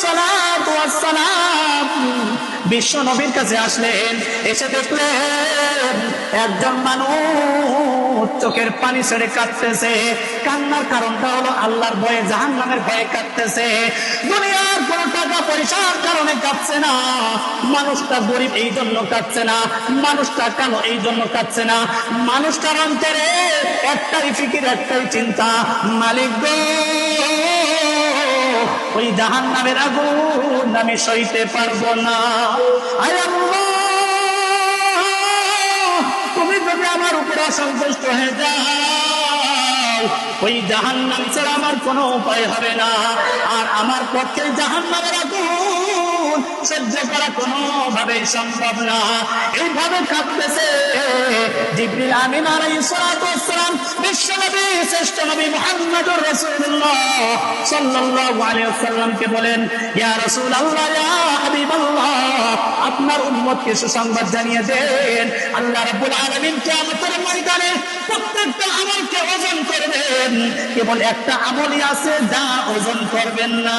সালাতু ওয়াস সালাম বিশ্ব নবীর কাছে আসলেন, এসে দেখলেন একজন মানুষ চোখের পানি ছেড়ে কাঁদতেছে। কান্নার কারণটা হলো আল্লাহর ভয়ে, জাহান্নামের ভয়ে কাঁদতেছে। দুনিয়ার কোন টাকা পয়সার কারণে কাঁদছে না, মানুষটা গরিব এই জন্য কাঁদছে না, মানুষটা কালো এই জন্য কাঁদছে না, মানুষটার অন্তরে একটাই ফিকির, একটাই চিন্তা, মালিক গো ওই জাহান্নামের আগুন আমি সইতে পারবো না। আয় আল্লাহ, তুমি যদি আমার উপরে অসন্তুষ্ট হয়ে যাও, ওই জাহান্নাম ছাড়া আমার কোনো উপায় হবে না, আর আমার পক্ষে জাহান্নামের আগুন সহ্য করা কোনোভাবে সম্ভব না। এইভাবে কাঁদতেছে জিবরিল আমিন আলাইহিস সালাতু ওয়াস সালাম বিশ্বনবী, শ্রেষ্ঠ নবী মুহাম্মদুর রাসূলুল্লাহ সাল্লাল্লাহু আলাইহি ওয়াসাল্লামকে বলেন, ইয়া রাসূলুল্লাহ, ইয়া হাবিবাল্লাহ, আপনার উম্মতকে সুসংবাদ জানিয়ে দেন, আল্লাহ রাব্বুল আলামিন কিয়ামতের ময়দানে প্রত্যেকটা আমলকে ওজন করবেন, কেবল একটা আমলই আছে যা ওজন করবেন না।